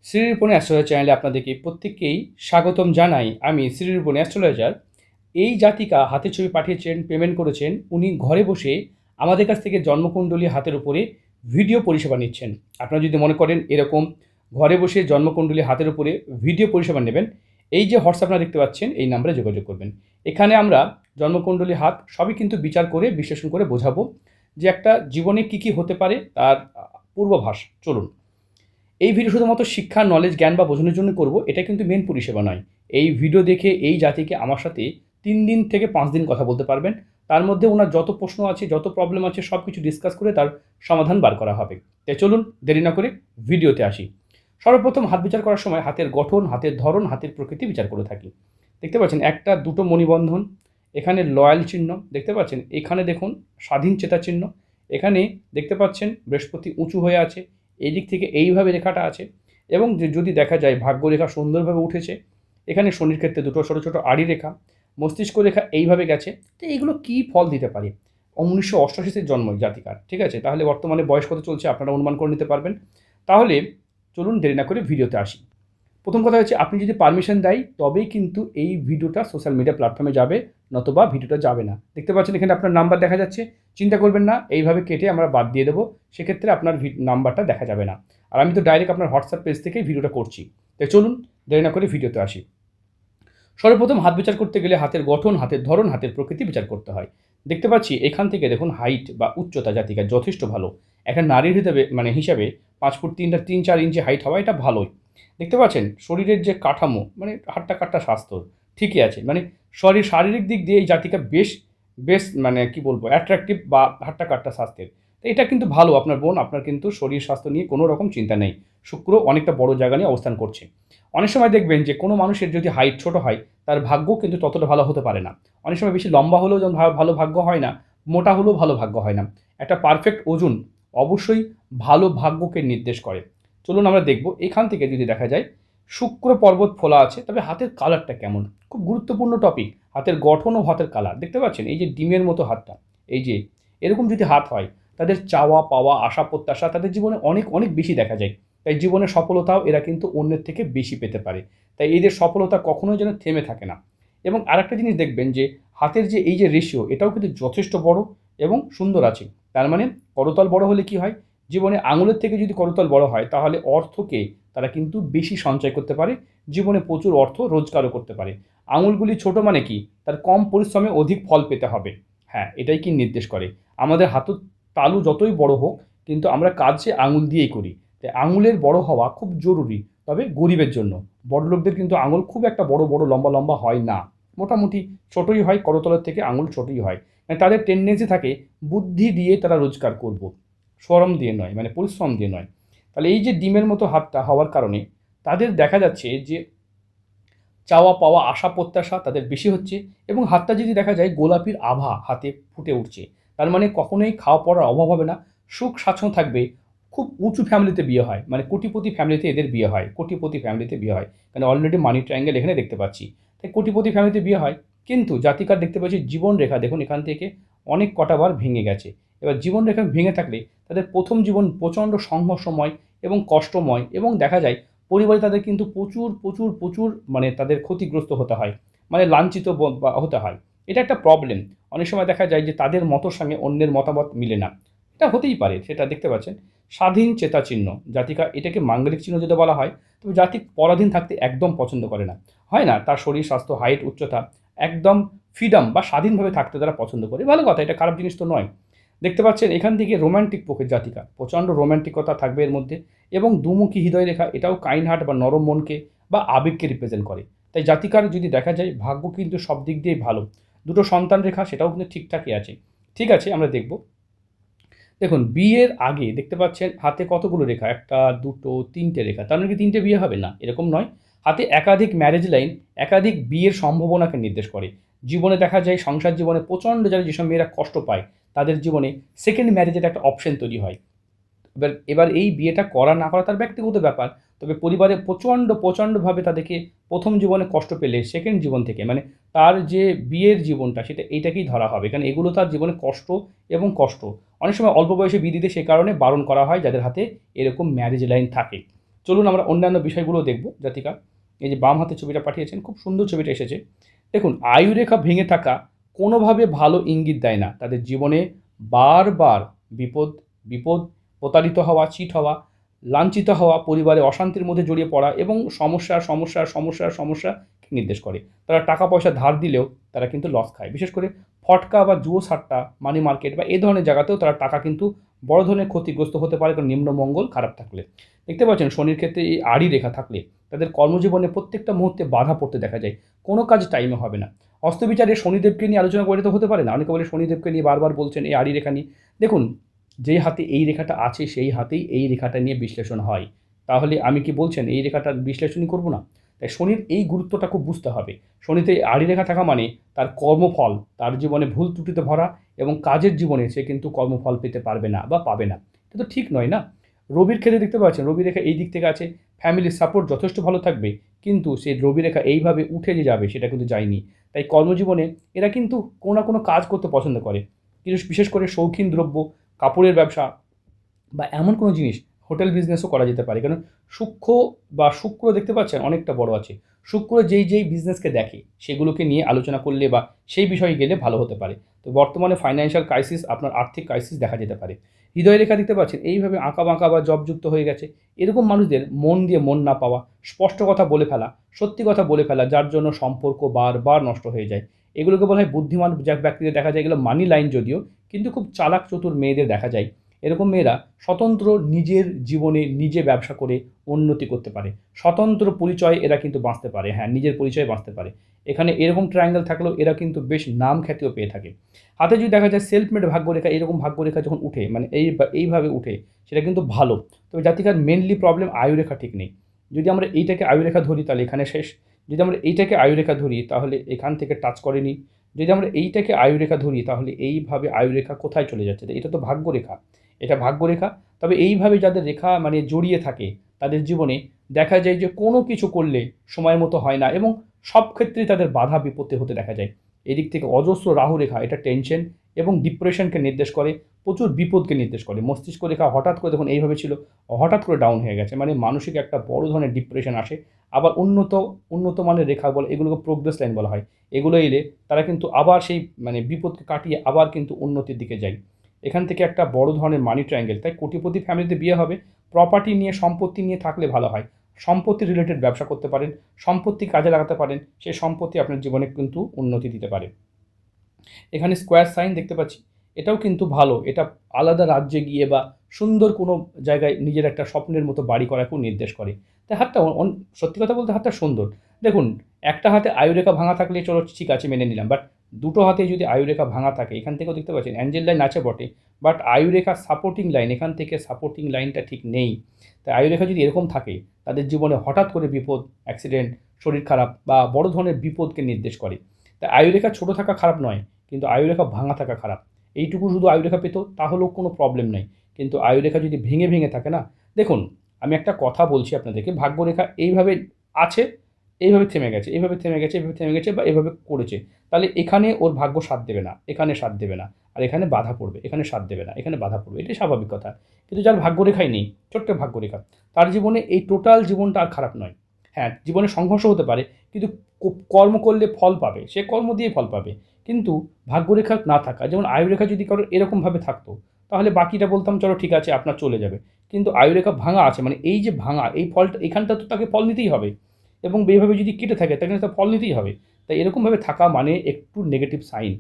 শ্রীরূপণী astrologer চ্যানেলে আপনাদেরকে প্রত্যেককেই স্বাগতম জানাই। আমি শ্রীরূপণী অ্যাস্ট্রোলজার। এই জাতিকা হাতের ছবি পাঠিয়েছেন, পেমেন্ট করেছেন। উনি ঘরে বসে আমাদের কাছ থেকে জন্মকুণ্ডলী হাতের উপরে ভিডিও পরিষেবা নিচ্ছেন। আপনারা যদি মনে করেন এরকম ঘরে বসে জন্মকুণ্ডলী হাতের উপরে ভিডিও পরিষেবা নেবেন, এই যে হোয়াটসঅ্যাপ আপনারা দেখতে পাচ্ছেন এই নাম্বারে যোগাযোগ করবেন। এখানে আমরা জন্মকুণ্ডলী হাত সবই কিন্তু বিচার করে বিশ্লেষণ করে বোঝাবো যে একটা জীবনে কী কী হতে পারে তার পূর্বাভাস। চলুন, এই ভিডিও শুধুমাত্র শিক্ষা, নলেজ, জ্ঞান বা বোঝানোর জন্য করব, এটা কিন্তু মেন পরিষেবা নয়। এই ভিডিও দেখে এই জাতিকে আমার সাথে 3 দিন থেকে 5 দিন কথা বলতে পারবেন। তার মধ্যে ওনার যত প্রশ্ন আছে, যত প্রবলেম আছে সব কিছু ডিসকাস করে তার সমাধান বার করা হবে। তাই চলুন দেরি না করে ভিডিওতে আসি। সর্বপ্রথম হাত বিচার করার সময় হাতের গঠন, হাতের ধরন, হাতের প্রকৃতি বিচার করে থাকি। দেখতে পাচ্ছেন একটা দুটো মণিবন্ধন, এখানে লয়াল চিহ্ন দেখতে পাচ্ছেন, এখানে দেখুন স্বাধীন চেতা চিহ্ন, এখানে দেখতে পাচ্ছেন বৃহস্পতি উঁচু হয়ে আছে, এই দিক থেকে এইভাবে রেখাটা আছে। এবং যদি দেখা যায় ভাগ্যরেখা সুন্দরভাবে উঠেছে, এখানে শনির ক্ষেত্রে দুটো ছোটো ছোটো আড়ি রেখা, মস্তিষ্ক রেখা এইভাবে গেছে। তো এইগুলো কী ফল দিতে পারে? 1988 জন্ম জাতিকার, ঠিক আছে? তাহলে বর্তমানে বয়স কত চলছে আপনারা অনুমান করে নিতে পারবেন। তাহলে চলুন দেরি না করে ভিডিওতে আসি। প্রথম কথা হচ্ছে, আপনি যদি পারমিশন দেয় তবেই কিন্তু এই ভিডিওটা সোশ্যাল মিডিয়া প্ল্যাটফর্মে যাবে, নতুবা ভিডিওটা যাবে না। দেখতে পাচ্ছেন এখানে আপনার নাম্বার দেখা যাচ্ছে, চিন্তা করবেন না এইভাবে কেটে আমরা বাদ দিয়ে দেবো, সেক্ষেত্রে আপনার নাম্বারটা দেখা যাবে না। আর আমি তো ডাইরেক্ট আপনার হোয়াটসঅ্যাপ পেজ থেকেই ভিডিওটা করছি। তাই চলুন দেরি না করে ভিডিওতে আসি। সর্বপ্রথম হাত বিচার করতে গেলে হাতের গঠন, হাতের ধরন, হাতের প্রকৃতি বিচার করতে হয়। দেখতে পাচ্ছি এখান থেকে দেখুন হাইট বা উচ্চতা জাতিকার যথেষ্ট ভালো। একটা নারীর হিসাবে 5 ফুট 3-4 ইঞ্চি হাইট হওয়া এটা ভালোই। দেখতে পাচ্ছেন শরীরের যে কাঠামো, মানে হাট্টা কাট্টা স্বাস্থ্য ঠিকই আছে। মানে শারীরিক দিক দিয়ে এই জাতিকা বেশ বেশ মানে কি বলবো, অ্যাট্রাকটিভ বা হাট্টা কাট্টা স্বাস্থ্যের। তো এটা কিন্তু ভালো আপনার বোন, আপনার কিন্তু শরীর স্বাস্থ্য নিয়ে কোনো রকম চিন্তা নেই। শুক্র অনেকটা বড় জায়গা নিয়ে অবস্থান করছে। অনেক সময় দেখবেন যে কোনো মানুষের যদি হাইট ছোট হয়, তার ভাগ্য কিন্তু ততটা ভালো হতে পারে না। অনেক সময় বেশি লম্বা হলেও যেমন ভালো ভাগ্য হয় না, মোটা হলেও ভালো ভাগ্য হয় না। একটা পারফেক্ট ওজন অবশ্যই ভালো ভাগ্যকে নির্দেশ করে। চলুন আমরা দেখব এখান থেকে যদি দেখা যায় শুক্র পর্বত ফোলা আছে, তবে হাতের কালারটা কেমন? খুব গুরুত্বপূর্ণ টপিক। হাতের গঠন ও হাতের কালার দেখতে পাচ্ছেন, এই যে ডিমের মতো হাতটা, এই যে এরকম যদি হাত হয়, তাদের চাওয়া পাওয়া, আশা প্রত্যাশা তাদের জীবনে অনেক অনেক বেশি দেখা যায়। তাই জীবনের সফলতাও এরা কিন্তু অন্যের থেকে বেশি পেতে পারে। তাই এদের সফলতা কখনোই যেন থেমে থাকে না। এবং আরেকটা জিনিস দেখবেন যে হাতের যে এই যে রেশিও, এটাও কিন্তু যথেষ্ট বড় এবং সুন্দর আছে। তার মানে করতল বড় হলে কি হয়, জীবনে আঙুলের থেকে যদি করতল বড় হয় তাহলে অর্থকে তারা কিন্তু বেশি সঞ্চয় করতে পারে, জীবনে প্রচুর অর্থ রোজগারও করতে পারে। আঙুলগুলি ছোট মানে কি, তার কম পরিশ্রমে অধিক ফল পেতে হবে। হ্যাঁ, এটাই কি নির্দেশ করে। আমাদের হাতের তালু যতই বড় হোক, কিন্তু আমরা কাজ সে আঙুল দিয়েই করি। তাই আঙুলের বড় হওয়া খুব জরুরি, তবে গরিবের জন্য। বড়লোকদের কিন্তু আঙুল খুব একটা বড় বড় লম্বা লম্বা হয় না, মোটামুটি ছোটই হয়, করতলের থেকে আঙুল ছোটই হয়। মানে তাদের টেন্ডেন্সি থাকে বুদ্ধি দিয়ে তারা রোজগার করব, শ্রম দিয়ে নয়, মানে পরিশ্রম দিয়ে নয়। তাহলে এই যে ডিমের মতো হাতটা হওয়ার কারণে তাদের দেখা যাচ্ছে যে চাওয়া পাওয়া, আশা প্রত্যাশা তাদের বেশি হচ্ছে। এবং হাতটা যদি দেখা যায় গোলাপির আভা হাতে ফুটে উঠছে, তার মানে কখনোই খাওয়া পড়ার অভাব হবে না, সুখ স্বাচ্ছন্দ্য থাকবে। খুব উঁচু ফ্যামিলিতে বিয়ে হয়, মানে কোটিপতি ফ্যামিলিতে এদের বিয়ে হয়, কোটিপতি ফ্যামিলিতে বিয়ে হয়। কারণ অলরেডি মানি ট্রায়াঙ্গেল এখানে দেখতে পাচ্ছি। তাই কোটিপতি ফ্যামিলিতে বিয়ে হয়। কিন্তু জাতিকার দেখতে পাচ্ছি জীবনরেখা দেখুন এখান থেকে অনেক কটা বার ভেঙে গেছে। এবার জীবনরেখা ভেঙে থাকলে তাদের প্রথম জীবন প্রচণ্ড সংঘর্ষময় এবং কষ্টময়, এবং দেখা যায় পরিবারে তাদের কিন্তু প্রচুর প্রচুর প্রচুর মানে তাদের ক্ষতিগ্রস্ত হতে হয়, মানে লাঞ্ছিত হতে হয়। এটা একটা প্রবলেম। অনেক সময় দেখা যায় যে তাদের মতের সঙ্গে অন্যের মতামত মিলে না। এটা হতেই পারে, সেটা দেখতে পাচ্ছেন। স্বাধীন চেতা চিহ্ন জাতিকা, এটাকে মাঙ্গলিক চিহ্ন যদি বলা হয়, তবে জাতিক পরাধীন থাকতে একদম পছন্দ করে না। হয় না, তার শরীর স্বাস্থ্য, হাইট, উচ্চতা একদম ফ্রিডম বা স্বাধীনভাবে থাকতে তারা পছন্দ করে। ভালো কথা, এটা খারাপ জিনিস তো নয়। দেখতে পাচ্ছেন এখান থেকে রোম্যান্টিক প্রকৃতির জাতিকা, প্রচণ্ড রোম্যান্টিকতা থাকবে এর মধ্যে। এবং দুমুখী হৃদয় রেখা, এটাও কাইন্ড হার্ট বা নরম মনকে বা আবেগকে রিপ্রেজেন্ট করে। তাই জাতিকার যদি দেখা যায় ভাগ্য কিন্তু সব দিক দিয়েই ভালো। দুটো সন্তান রেখা সেটাও কিন্তু ঠিকঠাকই আছে। ঠিক আছে, আমরা দেখব। দেখুন বিয়ের আগে দেখতে পাচ্ছেন হাতে কতগুলো রেখা, একটা দুটো তিনটে রেখা, তার মানে কি তিনটে বিয়ে হবে না এরকম নয়। হাতে একাধিক ম্যারেজ লাইন একাধিক বিয়ের সম্ভাবনাকে নির্দেশ করে। জীবনে দেখা যায় সংসার জীবনে প্রচণ্ড যারা যেসব মেয়েরা কষ্ট পায়, তাদের জীবনে সেকেন্ড ম্যারেজের একটা অপশন তৈরি হয়। এবার এই বিয়েটা করা না করা তার ব্যক্তিগত ব্যাপার। তবে পরিবারে প্রচণ্ডভাবে তাদেরকে প্রথম জীবনে কষ্ট পেলে সেকেন্ড জীবন থেকে, মানে তার যে বিয়ের জীবনটা সেটা এইটাকেই ধরা হবে, কারণ এগুলো তার জীবনে কষ্ট এবং কষ্ট। অনেক সময় অল্প বয়সে বিয়ে দিতে সে কারণে বারণ করা হয় যাদের হাতে এরকম ম্যারেজ লাইন থাকে। চলুন আমরা অন্যান্য বিষয়গুলো দেখব জাতিকা। এই যে বাম হাতে ছবিটা পাঠিয়েছেন, খুব সুন্দর ছবিটা এসেছে। দেখুন, আয়ুরেখা ভেঙে থাকা কোনোভাবে ভালো ইঙ্গিত দেয় না। তাদের জীবনে বারবার বিপদ, বিপদ, প্রতারিত হওয়া, চিট হওয়া, লাঞ্ছিত হওয়া, পরিবারে অশান্তির মধ্যে জড়িয়ে পড়া এবং সমস্যাকে নির্দেশ করে। তারা টাকা পয়সা ধার দিলেও তারা কিন্তু লস খায়। বিশেষ করে ফটকা বা জুয়ো সাট্টা, মানি মার্কেট বা এই ধরনের জায়গাতেও তারা টাকা কিন্তু বড় ধরনের ক্ষতিগ্রস্ত হতে পারে, কারণ নিম্নমঙ্গল খারাপ থাকলে। দেখতে পাচ্ছেন শনির ক্ষেত্রে এই আড়ি রেখা থাকলে তাদের কর্মজীবনে প্রত্যেকটা মুহূর্তে বাধা পড়তে দেখা যায়। কোনো কাজ টাইমে হবে না। অস্তবিচারে শনিদেবকে নিয়ে আলোচনা করে তো হতে পারে না। অনেকে বলে শনিদেবকে নিয়ে বারবার বলছেন এই আড়ি রেখা নিয়ে। দেখুন, যেই হাতে এই রেখাটা আছে সেই হাতেই এই রেখাটা নিয়ে বিশ্লেষণ হয়। তাহলে আমি কি বলছেন এই রেখাটার বিশ্লেষণই করব না? তাই শনির এই গুরুত্বটা খুব বুঝতে হবে। শনিতে আড়ি রেখা থাকা মানে তার কর্মফল, তার জীবনে ভুল ত্রুটিতে ভরা এবং কাজের জীবনে সে কিন্তু কর্মফল পেতে পারবে না বা পাবে না। এটা তো ঠিক নয় না? রবির ক্ষেত্রে দেখতে পাচ্ছেন রবি রেখা এই দিক থেকে আছে, ফ্যামিলির সাপোর্ট যথেষ্ট ভালো থাকবে, কিন্তু সেই রবি রেখা এইভাবে উঠে যে যাবে সেটা কিন্তু যায়নি। তাই কর্মজীবনে এরা কিন্তু কোনো না কোনো কাজ করতে পছন্দ করে। কিন্তু বিশেষ করে শৌখিন দ্রব্য, কাপড়ের ব্যবসা বা এমন কোনো জিনিস, হোটেল বিজনেসও করা যেতে পারে। কারণ সূক্ষ্ম বা শুক্র দেখতে পাচ্ছেন অনেকটা বড় আছে। শুক্র যেই বিজনেসকে দেখে সেগুলোকে নিয়ে আলোচনা করলে বা সেই বিষয়ে গেলে ভালো হতে পারে। তো বর্তমানে ফাইন্যান্সিয়াল ক্রাইসিস, আপনার আর্থিক ক্রাইসিস দেখা যেতে পারে। হৃদয় রেখা দেখতে পাচ্ছেন এইভাবে আঁকা বাঁকা বা জবযুক্ত হয়ে গেছে। এরকম মানুষদের মন দিয়ে মন না পাওয়া, স্পষ্ট কথা বলে ফেলা, সত্যি কথা বলে ফেলা, যার জন্য সম্পর্ক বারবার নষ্ট হয়ে যায়। এগুলোকে বলা হয় বুদ্ধিমান ব্যক্তিদের দেখা যায়। এগুলো মানি লাইন যদিও, কিন্তু খুব চালাক চতুর মেয়েদের দেখা যায়। এরকম মেয়েরা স্বতন্ত্র নিজের জীবনে নিজে ব্যবসা করে উন্নতি করতে পারে। স্বতন্ত্র পরিচয়ে এরা কিন্তু বাঁচতে পারে। হ্যাঁ, নিজের পরিচয়ে বাঁচতে পারে। এখানে এরকম ট্রায়াঙ্গেল থাকলেও এরা কিন্তু বেশ নাম খ্যাতিও পেয়ে থাকে। হাতে যদি দেখা যায় সেলফ মেড ভাগ্যরেখা, এরকম ভাগ্যরেখা যখন উঠে মানে এইভাবে উঠে, সেটা কিন্তু ভালো। তবে জাতিকার মেনলি প্রবলেম আয়ুরেখা ঠিক নেই। যদি আমরা এইটাকে আয়ুরেখা ধরি তাহলে এখানে শেষ। যদি আমরা এইটাকে আয়ুরেখা ধরি তাহলে এখান থেকে টাচ করেনি। যদি আমরা এইটাকে আয়ুরেখা ধরি তাহলে এইভাবে আয়ুরেখা কোথায় চলে যাচ্ছে? এটা তো ভাগ্যরেখা। এটা ভাগ্যরেখা। তবে এইভাবে যাদের রেখা মানে জড়িয়ে থাকে তাদের জীবনে দেখা যায় যে কোনো কিছু করলে সময় মতো হয় না এবং সব ক্ষেত্রেই তাদের বাধা বিপত্তি হতে দেখা যায়। এদিক থেকে অজস্র রাহু রেখা, এটা টেনশন এবং ডিপ্রেশনকে নির্দেশ করে, প্রচুর বিপদকে নির্দেশ করে। মস্তিষ্ক রেখা হঠাৎ করে দেখুন এইভাবে ছিল, হঠাৎ করে ডাউন হয়ে গেছে, মানে মানসিক একটা বড় ধরনের ডিপ্রেশন আসে। আবার উন্নত মানের রেখা বলে, এগুলোকে প্রোগ্রেস লাইন বলা হয়। এগুলো এলে তারা কিন্তু আবার সেই মানে বিপদকে কাটিয়ে আবার কিন্তু উন্নতির দিকে যায়। এখান থেকে একটা বড় ধরনের মানি ট্রায়াঙ্গেল। তাই কোটিপতি ফ্যামিলিতে বিয়ে হবে, প্রপার্টি নিয়ে, সম্পত্তি নিয়ে থাকলে ভালো হয়। সম্পত্তি রিলেটেড ব্যবসা করতে পারেন, সম্পত্তি কাজে লাগাতে পারেন, সেই সম্পত্তি আপনার জীবনে কিন্তু উন্নতি দিতে পারে। এখানে স্কোয়ার সাইন দেখতে পাচ্ছি, এটাও কিন্তু ভালো। এটা আলাদা রাজ্যে গিয়ে বা সুন্দর কোনো জায়গায় নিজের একটা স্বপ্নের মতো বাড়ি করাকেও নির্দেশ করে। তাই হাতটা সত্যি কথা বলতে হাতটা সুন্দর। দেখুন, একটা হাতে আয়ুরেখা ভাঙা থাকলে চলো ঠিক আছে মেনে নিলাম, বাট দুটো হাতে যদি আয়ুরেখা ভাঙা থাকে, এখান থেকেও দেখতে পাচ্ছেন অ্যাঞ্জেল লাইন আছে বটে, বাট আয়ুরেখা সাপোর্টিং লাইন, এখান থেকে সাপোর্টিং লাইনটা ঠিক নেই। তাই আয়ুরেখা যদি এরকম থাকে তাদের জীবনে হঠাৎ করে বিপদ, অ্যাক্সিডেন্ট, শরীর খারাপ বা বড় ধরনের বিপদকে নির্দেশ করে। তাই আয়ুরেখা ছোটো থাকা খারাপ নয়, কিন্তু আয়ুরেখা ভাঙা থাকা খারাপ। এইটুকু শুধু আয়ুরেখা পেত তাহলেও কোনো প্রবলেম নেই, কিন্তু আয়ুরেখা যদি ভেঙে ভেঙে থাকে না, দেখুন আমি একটা কথা বলছি আপনাদেরকে, ভাগ্যরেখা এইভাবে আছে, এইভাবে থেমে গেছে, এইভাবে থেমে গেছে, এইভাবে থেমে গেছে বা এভাবে করেছে, তাহলে এখানে ওর ভাগ্য সাথ দেবে না, এখানে সাথ দেবে না, আর এখানে বাধা পড়বে, এখানে সাথ দেবে না, এখানে বাধা পড়বে, এটাই স্বাভাবিক কথা। কিন্তু যার ভাগ্যরেখাই নেই, ছোট্ট ভাগ্যরেখা, তার জীবনে এই টোটাল জীবনটা আর খারাপ নয়। হ্যাঁ, জীবনে সংঘর্ষ হতে পারে, কিন্তু কর্ম করলে ফল পাবে, সে কর্ম দিয়ে ফল পাবে। কিন্তু ভাগ্যরেখা না থাকা, যেমন আয়ুরেখা যদি কারোর এরকমভাবে থাকতো তাহলে বাকিটা বলতাম চলো ঠিক আছে আপনার চলে যাবে। কিন্তু আয়ুরেখা ভাঙা আছে, মানে এই যে ভাঙা, এই ফলটা এখানটা তো তাকে ফল নিতেই হবে, এবং এইভাবে যদি কেটে থাকে তাকে তার ফল নিতেই হবে। তাই এরকমভাবে থাকা মানে একটু নেগেটিভ সাইন।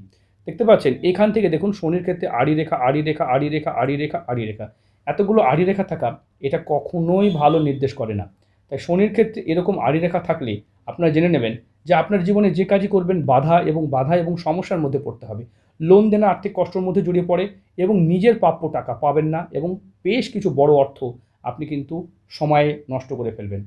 দেখতে পাচ্ছেন এখান থেকে দেখুন শনির ক্ষেত্রে আড়ি রেখা, আড়ি রেখা, আড়ি রেখা, আড়ি রেখা, আড়ি রেখা, এতগুলো আড়ি রেখা থাকা এটা কখনোই ভালো নির্দেশ করে না। তাই শনির ক্ষেত্রে এরকম আড়ি রেখা থাকলে আপনারা জেনে নেবেন যে আপনার জীবনে যে কাজই করবেন বাধা এবং সমস্যার মধ্যে পড়তে হবে। লোন দেনা আর্থিক কষ্টের মধ্যে জড়িয়ে পড়ে এবং নিজের প্রাপ্য টাকা পাবেন না এবং বেশ কিছু বড় অর্থ আপনি কিন্তু সময়ে নষ্ট করে ফেলবেন।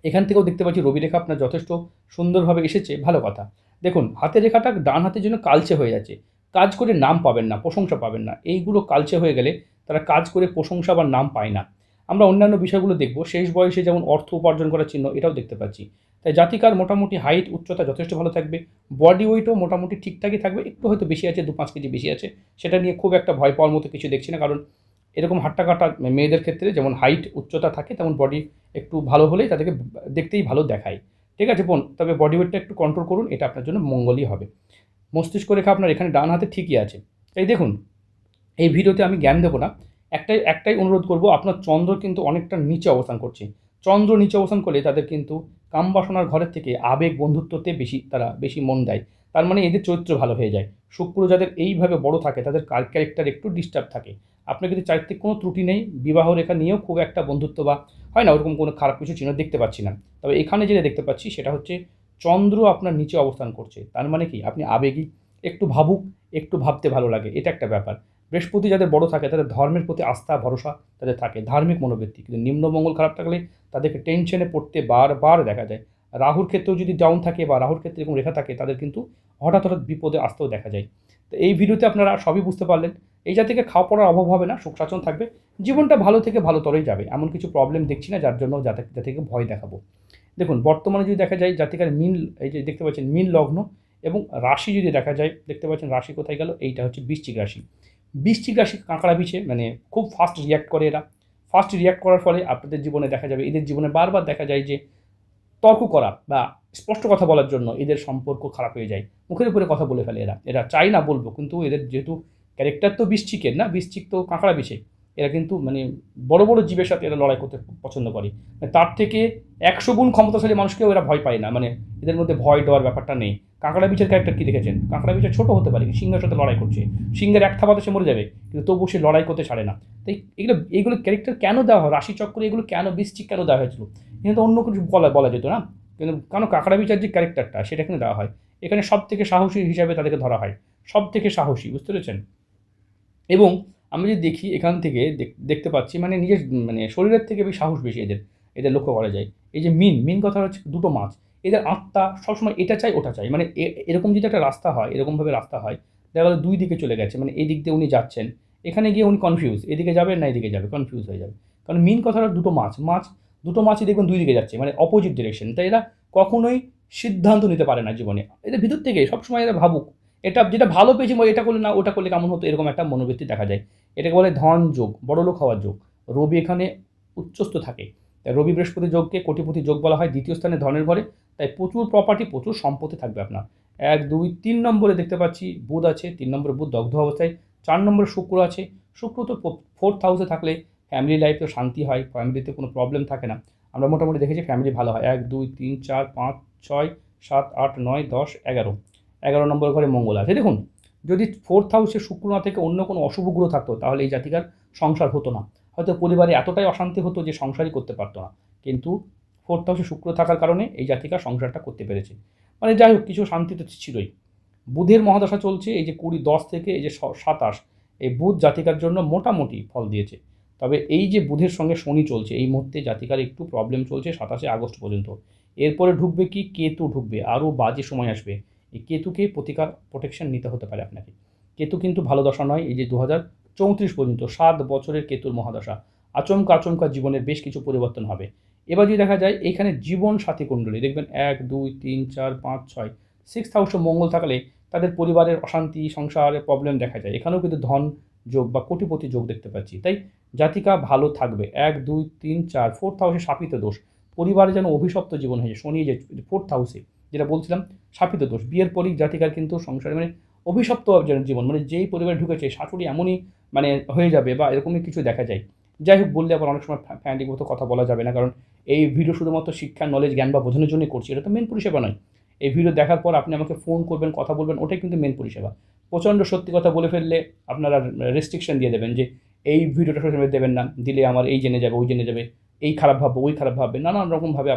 এখান থেকেও দেখতে পাচ্ছি রবি রেখা আপনার যথেষ্ট সুন্দরভাবে এসেছে, ভালো কথা। দেখুন হাতের রেখাটা ডান হাতের জন্য কালচে হয়ে যাচ্ছে, কাজ করে নাম পাবেন না, প্রশংসা পাবেন না। এইগুলো কালচে হয়ে গেলে তারা কাজ করে প্রশংসা বা নাম পায় না। আমরা অন্যান্য বিষয়গুলো দেখব, শেষ বয়সে যেমন অর্থ উপার্জন করার চিহ্ন এটাও দেখতে পাচ্ছি। তাই জাতিকার মোটামুটি হাইট উচ্চতা যথেষ্ট ভালো থাকবে, বডি ওয়েটও মোটামুটি ঠিকঠাকই থাকবে, একটু হয়তো বেশি আছে, 2-5 কেজি বেশি আছে, সেটা নিয়ে খুব একটা ভয় পাওয়ার মতো কিছু দেখছি না, কারণ এরকম হাট্টা কাটা মেয়েদের ক্ষেত্রে যেমন হাইট উচ্চতা থাকে, তেমন বডি একটু ভালো হলেই তাদেরকে দেখতেই ভালো দেখায়। ঠিক আছে বোন, তবে বডি ওয়েটটা একটু কন্ট্রোল করুন, এটা আপনার জন্য মঙ্গলই হবে। মস্তিষ্ক রেখা আপনার এখানে ডান হাতে ঠিকই আছে। তাই দেখুন, এই ভিডিওতে আমি জ্ঞান দেবো না, একটাই অনুরোধ করব, আপনার চন্দ্র কিন্তু অনেকটা নিচে অবস্থান করছে। চন্দ্র নিচে অবস্থান করলে তাদের কিন্তু কামবাসনার ঘরের থেকে আবেগ বন্ধুত্বতে তারা বেশি মন দেয়। তার মানে এদের চরিত্র ভালো হয়ে যায়। শুক্র যাদের এইভাবে বড় থাকে তাদের ক্যারেক্টার একটু ডিস্টার্ব থাকে। আপনার কিন্তু চারিত্রিক কোনো ত্রুটি নেই, বিবাহ রেখা নিয়েও খুব একটা বন্ধুত্ব বা হয় না ওরকম কোনো খারাপ কিছু চিহ্ন দেখতে পাচ্ছি না। তবে এখানে যেটা দেখতে পাচ্ছি সেটা হচ্ছে চন্দ্র আপনার নিচে অবস্থান করছে, তার মানে কি আপনি আবেগী, একটু ভাবুক, একটু ভাবতে ভালো লাগে, এটা একটা ব্যাপার। বৃহস্পতি যাদের বড় থাকে তাদের ধর্মের প্রতি আস্থা ভরসা তাদের থাকে, ধার্মিক মনোবৃত্তি। কিন্তু নিম্নমঙ্গল খারাপ থাকলে তাদেরকে টেনশনে পড়তে বারবার দেখা যায়। রাহুর ক্ষেত্রেও যদি ডাউন থাকে বা রাহুর ক্ষেত্রে এরকম রেখা থাকে তাদের কিন্তু হঠাৎ হঠাৎ বিপদে আসতেও দেখা যায়। তো এই ভিডিওতে আপনারা সবই বুঝতে পারলেন, এই জাতিকে খাওয়া পড়ার অভাব হবে না, সুখ স্বাচ্ছন্দ্য থাকবে, জীবনটা ভালো থেকে ভালোতরই যাবে। এমন কিছু প্রবলেম দেখছি না যার জন্য জাতিকে ভয় দেখাবো। দেখুন বর্তমানে যদি দেখা যায় জাতিকার মিন, এই যে দেখতে পাচ্ছেন মিন লগ্ন এবং রাশি যদি দেখা যায়, দেখতে পাচ্ছেন রাশি কোথায় গেল, এইটা হচ্ছে বৃশ্চিক রাশি। বৃশ্চিক রাশি কাঁকড়া বিছে, মানে খুব ফাস্ট রিয়্যাক্ট করে এরা। ফাস্ট রিয়্যাক্ট করার ফলে আপনাদের জীবনে দেখা যাবে, এদের জীবনে বারবার দেখা যায় যে তর্ক করা বা স্পষ্ট কথা বলার জন্য এদের সম্পর্ক খারাপ হয়ে যায়, মুখের উপরে কথা বলে ফেলে এরা। এরা চাই না বলবো, কিন্তু এদের যেহেতু ক্যারেক্টার তো বৃশ্চিকের না, বৃশ্চিক তো কাঁকড়া বিছে, এরা কিন্তু মানে বড় বড় জীবের সাথে এরা লড়াই করতে পছন্দ করে। মানে তার থেকে 100 গুণ ক্ষমতাশালী মানুষকেও এরা ভয় পায় না, মানে এদের মধ্যে ভয় ডর ব্যাপারটা নেই। কাঁকড়া বিছের ক্যারেক্টার কি দেখেছেন? কাঁকড়া বিছে ছোট হতে পারে, সিংহের সাথে লড়াই করছে, সিংহের এক থাবাতে সে মরে যাবে, কিন্তু তবু সে লড়াই করতে ছাড়ে না। তাই এইগুলো ক্যারেক্টার কেন দেওয়া হয় রাশিচক্রে, এগুলো কেন বৃশ্চিক কেন দেওয়া হয়েছিল? কিন্তু অন্য কিছু বলা যেত না, কিন্তু কেন কাঁকড়া বিচার যে ক্যারেক্টারটা সেটা এখানে দেওয়া হয়। এখানে সব থেকে সাহসী হিসাবে তাদেরকে ধরা হয়, সব থেকে সাহসী, বুঝতে পেরেছেন? এবং আমি যদি দেখি এখান থেকে দেখতে পাচ্ছি মানে নিজের মানে শরীরের থেকে বেশি সাহস বেশি এদের, এদের লক্ষ্য করা যায়। এই যে মিন কথা হচ্ছে দুটো মাছ, এদের আত্মা সবসময় এটা চাই ওটা চাই, মানে এরকম যদি একটা রাস্তা হয়, এরকমভাবে রাস্তা হয়, দেখা গেলো দুই দিকে চলে গেছে, মানে এই দিক দিয়ে উনি যাচ্ছেন, এখানে গিয়ে উনি কনফিউজ, এদিকে যাবে না এদিকে যাবে, কনফিউজ হয়ে যাবে। কারণ মিন কথাটা দুটো মাছই দেখবেন দুই দিকে যাচ্ছে, মানে অপোজিট ডিরেকশন। তাই এরা কখনোই সিদ্ধান্ত নিতে পারে না জীবনে, এদের ভিতর থেকে সবসময় এরা ভাবুক, এটা যেটা ভালো পেয়েছি এটা করলে না ওটা করলে কেমন হতো, এরকম একটা মনোবৃত্তি দেখা যায়। এটাকে বলে ধন যোগ, বড়লোক হওয়ার যোগ। রবি এখানে উচ্চস্থ থাকে, তাই রবি বৃহস্পতি যোগকে কোটিপতি যোগ বলা হয়। দ্বিতীয় স্থানে ধনের ঘরে, তাই প্রচুর প্রপার্টি প্রচুর সম্পত্তি থাকবে আপনার। 1 2 3 নম্বরে দেখতে পাচ্ছি বুধ আছে, 3 নম্বরে বুধ দগ্ধ অবস্থায়, 4 নম্বরে শুক্র আছে। শুক্র তো 4th হাউসে থাকলে ফ্যামিলি লাইফে শান্তি হয়, ফ্যামিলিতে কোনো প্রবলেম থাকে না। আমরা মোটামুটি দেখেছি ফ্যামিলি ভালো হয়। 1 2 3 4 5 6 7 8 9 10 11, 11 নম্বর ঘরে মঙ্গল আছে। দেখুন যদি 4th হাউসে শুক্র না থেকে অন্য কোনো অশুভ গ্রহ থাকতো তাহলে এই জাতিকার সংসার হতো না, হয়তো পরিবারে এতটাই অশান্তি হতো যে সংসারই করতে পারতো না। কিন্তু 4th হাউসে শুক্র থাকার কারণে এই জাতিকা সংসারটা করতে পেরেছে। মানে যাই হোক, কিছু শান্তি তো ছিলই। বুধের মহাদশা চলছে, এই যে 2010 থেকে এই যে 27, এই বুধ জাতিকার জন্য মোটামুটি ফল দিয়েছে। তবে এই যে বুধের সঙ্গে শনি চলছে এই মুহূর্তে জাতিকার একটু প্রবলেম চলছে 27 আগস্ট পর্যন্ত। এরপরে ঢুকবে কি কেতু ঢুকবে, আরও বাজে সময় আসবে। এই কেতুকে প্রোটেকশন নিতে হতে পারে আপনাকে। কেতু কিন্তু ভালো দশা নয়, এই যে 2034 পর্যন্ত 7 বছরের কেতুর মহাদশা। আচমকা আচমকা জীবনের বেশ কিছু পরিবর্তন হবে। এবার যদি দেখা যায় এখানে জীবন সাথী কুণ্ডলী দেখবেন 1 2 3 4 5 6, 6th হাউসে মঙ্গল থাকলে তাদের পরিবারের অশান্তি সংসারের প্রবলেম দেখা যায়। এখানেও কিন্তু ধন যোগ বা কোটিপতি যোগ দেখতে পাচ্ছি। তাই জাতিকা ভালো থাকবে। 1 2 3 4, 4th হাউসে শাপিত দোষ, পরিবারে যেন অভিশপ্ত জীবন হয়েছে। শনি যে 4th হাউসে যেটা বলছিলাম শাপিত দোষ, বিয়ের পরই জাতিকার কিন্তু সংসারে মানে অভিশপ্ত জীবন, মানে যেই পরিবারে ঢুকেছে শাশুড়ি এমনই মানে হয়ে যাবে বা এরকমই কিছু দেখা যায়। যাই হোক, বললে আবার অনেক সময় ফ্যামিলির মতো কথা বলা যাবে না, কারণ এই ভিডিও শুধুমাত্র শিক্ষা নলেজ জ্ঞান বা বোঝানোর জন্যই করছি, এটা তো মেন পরিষেবা নয়। এই ভিডিও দেখার পর আপনি আমাকে ফোন করবেন, কথা বলবেন, ওটাই কিন্তু মেন পরিষেবা। প্রচণ্ড সত্যি কথা বলে ফেললে আপনারা রেস্ট্রিকশন দিয়ে দেবেন যে এই ভিডিওটা সোশ্যাল মিডিয়ায় দেবেন না, দিলে আমার এই জেনে যাবে ওই জেনে যাবে, এই খারাপ ভাববে ওই খারাপ ভাববে, নানান রকমভাবে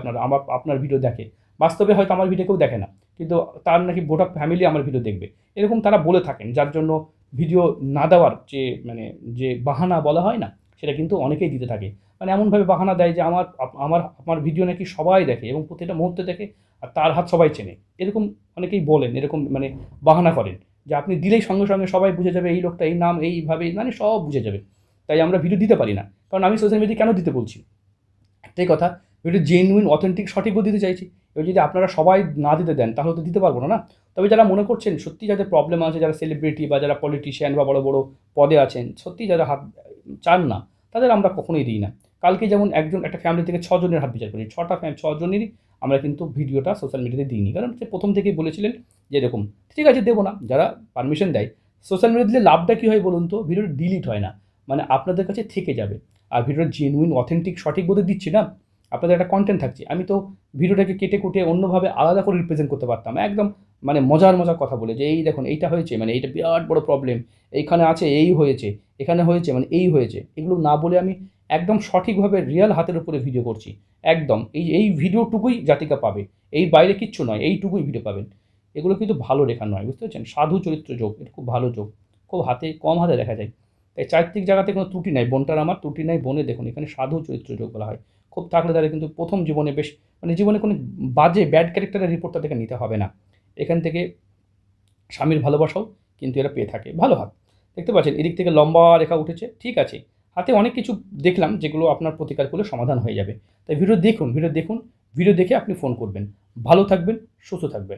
আপনার ভিডিও দেখে। বাস্তবে হয়তো আমার ভিডিও কেউ দেখে না, কিন্তু তার নাকি গোটা ফ্যামিলি আমার ভিডিও দেখবে, এরকম তারা বলে থাকেন। যার জন্য ভিডিও না দেওয়ার যে বাহানা বলা হয় না, সেটা কিন্তু অনেকেই দিতে থাকে। মানে এমনভাবে বাহানা দেয় যে আমার ভিডিও নাকি সবাই দেখে এবং প্রতিটা মুহূর্তে দেখে, আর তার হাত সবাই চেনে, এরকম অনেকেই বলেন, এরকম মানে বাহানা করেন যে আপনি দিলেই সঙ্গে সঙ্গে সবাই বুঝে যাবে এই লোকটা এই নাম এইভাবে, মানে সব বুঝে যাবে। তাই আমরা ভিডিও দিতে পারি না, কারণ আমি সোশ্যাল মিডিয়া কেন দিতে বলছি একটাই কথা, ভিডিও জেনুইন অথেন্টিক সঠিকও দিতে চাইছি। এবার যদি আপনারা সবাই না দিতে দেন তাহলে তো দিতে পারবো না, না? তবে যারা মনে করছেন সত্যি যাদের প্রবলেম আছে, যারা সেলিব্রিটি বা যারা পলিটিশিয়ান বা বড়, বড় পদে আছেন, সত্যিই যারা হাত চান না, তাদের আমরা কখনোই দিই না। কালকে যেমন একটা ফ্যামিলি থেকে ৬ জনের হাত বিচার করি। ৬ জনেরই আমরা কিন্তু ভিডিওটা সোশ্যাল মিডিয়াতে দিইনি। কারণ সে প্রথম থেকেই বলেছিলেন যে এরকম। ঠিক আছে, দেবো না। যারা পারমিশন দেয়, সোশ্যাল মিডিয়া দিলে লাভটা কী হয় বলুন তো? ভিডিওটা ডিলিট হয় না। মানে আপনাদের কাছে থেকে যাবে। আর ভিডিওটা জেনুইন অথেন্টিক সঠিক বোধে দিচ্ছি না, আপনাদের একটা কনটেন্ট থাকছে। আমি তো ভিডিওটাকে কেটে কুটে অন্যভাবে আলাদা করে রিপ্রেজেন্ট করতে পারতাম। একদম মানে মজার, মজার কথা বলে যে, এই দেখুন এইটা হয়েছে, মানে এইটা বিরাট বড় প্রবলেম। এইখানে আছে এই হয়েছে, এখানে হয়েছে মানে এই হয়েছে। এগুলো না বলে আমি একদম সঠিকভাবে রিয়াল হাতের উপরে ভিডিও করছি। একদম এই ভিডিওটুকুই জাতিকা পাবে। এই বাইরে কিচ্ছু নয়, এইটুকুই ভিডিও পাবেন। এগুলো কিন্তু ভালো লেখা নয়, বুঝতে পেরেছেন? সাধু চরিত্র যোগ, এটা খুব ভালো যোগ। খুব কম হাতে দেখা যায়। তাই চারিত্রিক জায়গাতে কোনো ত্রুটি নাই। বোনটার আমার ত্রুটি নাই, বোনে দেখুন এখানে সাধু চরিত্র যোগ বলা হয়। খুব থাকলে তাহলে কিন্তু প্রথম জীবনে বেশ মানে জীবনে কোনো বাজে ব্যাড ক্যারেক্টারের রিপোর্টটা থেকে নিতে হবে না। এখান থেকে স্বামীর ভালোবাসাও কিন্তু এরা পেয়ে থাকে। ভালো হাত। দেখতে পাচ্ছেন এদিক থেকে লম্বা রেখা উঠেছে। ঠিক আছে। হাতে অনেক কিছু দেখলাম যেগুলো আপনার প্রতিকার করলে সমাধান হয়ে যাবে। তাই ভিডিও দেখুন, ভিডিও দেখে আপনি ফোন করবেন। ভালো থাকবেন, সুস্থ থাকবেন।